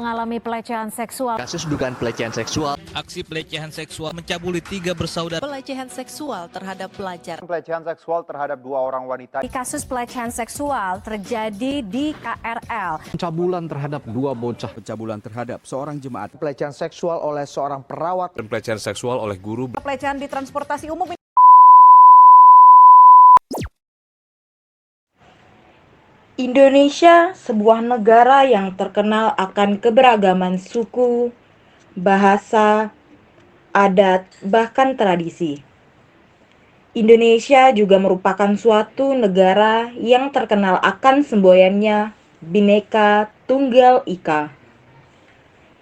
mengalami pelecehan seksual. Kasus dugaan pelecehan seksual. Aksi pelecehan seksual mencabuli 3 bersaudara. Pelecehan seksual terhadap pelajar. Pelecehan seksual terhadap 2 orang wanita. Kasus pelecehan seksual terjadi di KRL. Pencabulan terhadap 2 bocah. Pencabulan terhadap seorang jemaat. Pelecehan seksual oleh seorang perawat. Dan pelecehan seksual oleh guru. Pelecehan di transportasi umum. Indonesia, sebuah negara yang terkenal akan keberagaman suku, bahasa, adat, bahkan tradisi. Indonesia juga merupakan suatu negara yang terkenal akan semboyannya Bhinneka Tunggal Ika.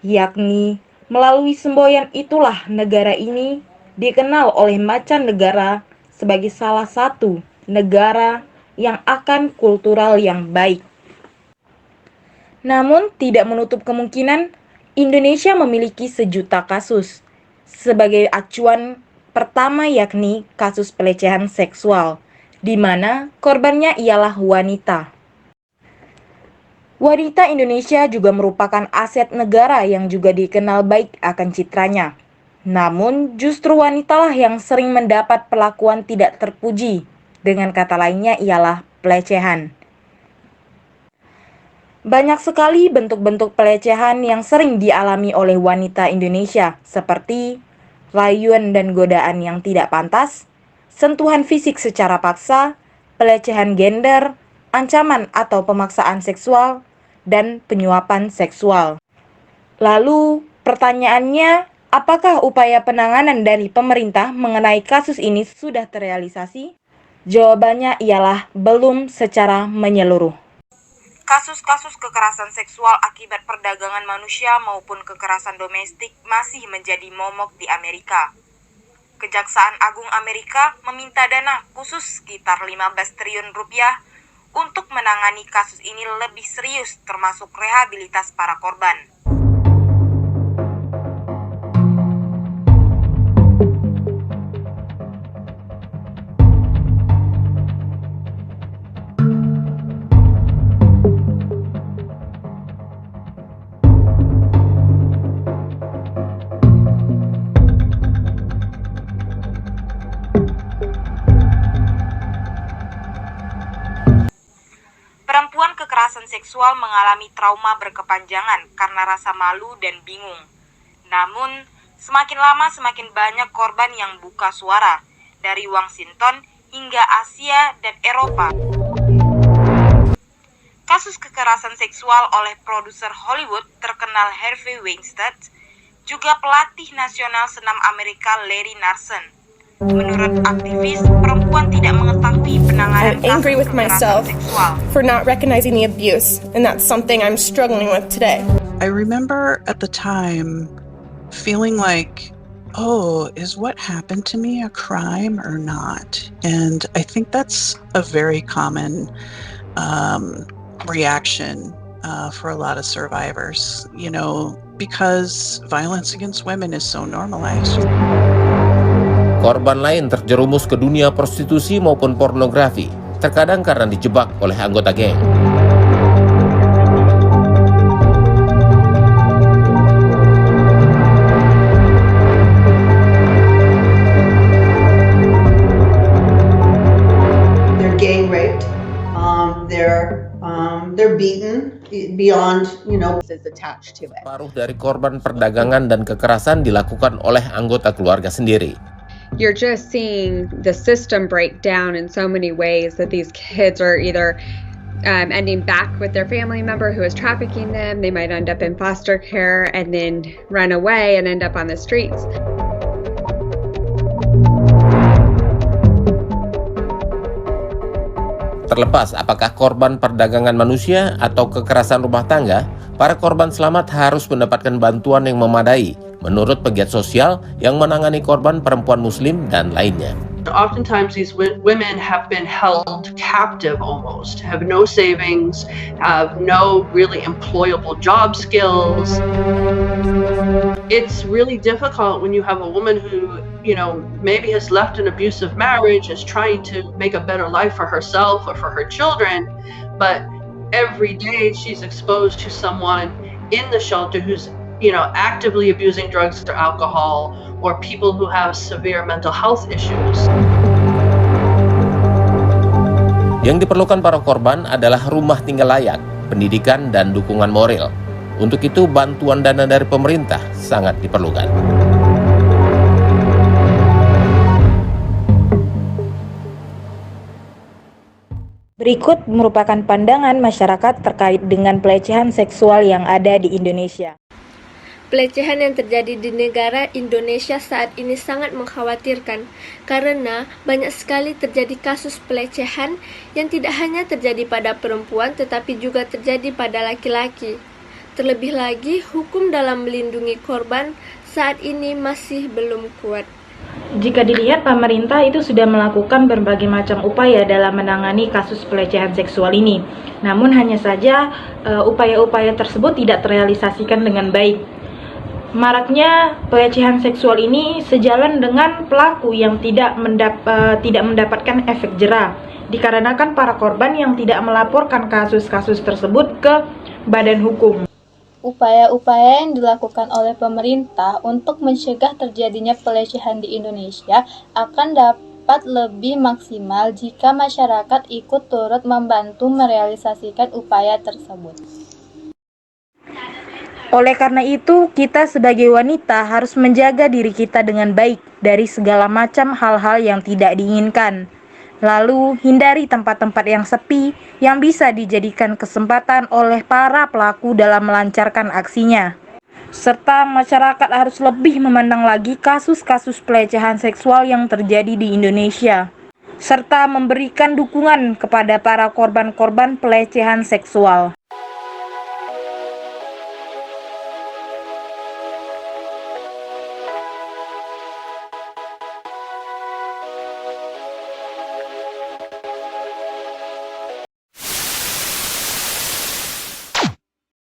Yakni, melalui semboyan itulah negara ini dikenal oleh mancanegara sebagai salah satu negara yang akan kultural yang baik. Namun, tidak menutup kemungkinan Indonesia memiliki sejuta kasus. Sebagai acuan pertama yakni kasus pelecehan seksual, di mana korbannya ialah wanita. Wanita Indonesia juga merupakan aset negara yang juga dikenal baik akan citranya. Namun, justru wanitalah yang sering mendapat perlakuan tidak terpuji. Dengan kata lainnya ialah pelecehan. Banyak sekali bentuk-bentuk pelecehan yang sering dialami oleh wanita Indonesia, seperti rayuan dan godaan yang tidak pantas, sentuhan fisik secara paksa, pelecehan gender, ancaman atau pemaksaan seksual, dan penyuapan seksual. Lalu, pertanyaannya, apakah upaya penanganan dari pemerintah mengenai kasus ini sudah terrealisasi? Jawabannya ialah belum secara menyeluruh. Kasus-kasus kekerasan seksual akibat perdagangan manusia maupun kekerasan domestik masih menjadi momok di Amerika. Kejaksaan Agung Amerika meminta dana khusus sekitar 15 triliun rupiah untuk menangani kasus ini lebih serius, termasuk rehabilitas para korban. Perempuan kekerasan seksual mengalami trauma berkepanjangan karena rasa malu dan bingung. Namun, semakin lama semakin banyak korban yang buka suara, dari Washington hingga Asia dan Eropa. Kasus kekerasan seksual oleh produser Hollywood terkenal Harvey Weinstein, juga pelatih nasional senam Amerika Larry Nassar. Menurut aktivis, perempuan tidak mengetahui penanganan kasus kekerasan seksual. For not recognizing the abuse, and that's something I'm struggling with today. I remember at the time feeling like, oh, is what happened to me a crime or not? And I think that's a very common reaction for a lot of survivors, you know, because violence against women is so normalized. Korban lain terjerumus ke dunia prostitusi maupun pornografi, terkadang karena dijebak oleh anggota geng. They're gang raped, they're beaten beyond, is attached to it. Paruh dari korban perdagangan dan kekerasan dilakukan oleh anggota keluarga sendiri. You're just seeing the system break down in so many ways that these kids are either ending back with their family member who is trafficking them. They might end up in foster care and then run away and end up on the streets. Terlepas apakah korban perdagangan manusia atau kekerasan rumah tangga, para korban selamat harus mendapatkan bantuan yang memadai menurut pegiat sosial yang menangani korban perempuan muslim dan lainnya. Oftentimes these women have been held captive almost, have no savings, have no really employable job skills. It's really difficult when you have a woman who, maybe has left an abusive marriage, is trying to make a better life for herself or for her children, but every day she's exposed to someone in the shelter who's actively abusing drugs or alcohol, or people who have severe mental health issues. Yang diperlukan para korban adalah rumah tinggal layak, pendidikan, dan dukungan moral. Untuk itu, bantuan dana dari pemerintah sangat diperlukan. Berikut merupakan pandangan masyarakat terkait dengan pelecehan seksual yang ada di Indonesia. Pelecehan yang terjadi di negara Indonesia saat ini sangat mengkhawatirkan karena banyak sekali terjadi kasus pelecehan yang tidak hanya terjadi pada perempuan tetapi juga terjadi pada laki-laki. Terlebih lagi, hukum dalam melindungi korban saat ini masih belum kuat. Jika dilihat, pemerintah itu sudah melakukan berbagai macam upaya dalam menangani kasus pelecehan seksual ini. Namun hanya saja upaya-upaya tersebut tidak terrealisasikan dengan baik. Maraknya pelecehan seksual ini sejalan dengan pelaku yang tidak mendapatkan efek jera, dikarenakan para korban yang tidak melaporkan kasus-kasus tersebut ke badan hukum. Upaya-upaya yang dilakukan oleh pemerintah untuk mencegah terjadinya pelecehan di Indonesia akan dapat lebih maksimal jika masyarakat ikut turut membantu merealisasikan upaya tersebut. Oleh karena itu, kita sebagai wanita harus menjaga diri kita dengan baik dari segala macam hal-hal yang tidak diinginkan. Lalu, hindari tempat-tempat yang sepi yang bisa dijadikan kesempatan oleh para pelaku dalam melancarkan aksinya. Serta masyarakat harus lebih memandang lagi kasus-kasus pelecehan seksual yang terjadi di Indonesia, serta memberikan dukungan kepada para korban-korban pelecehan seksual.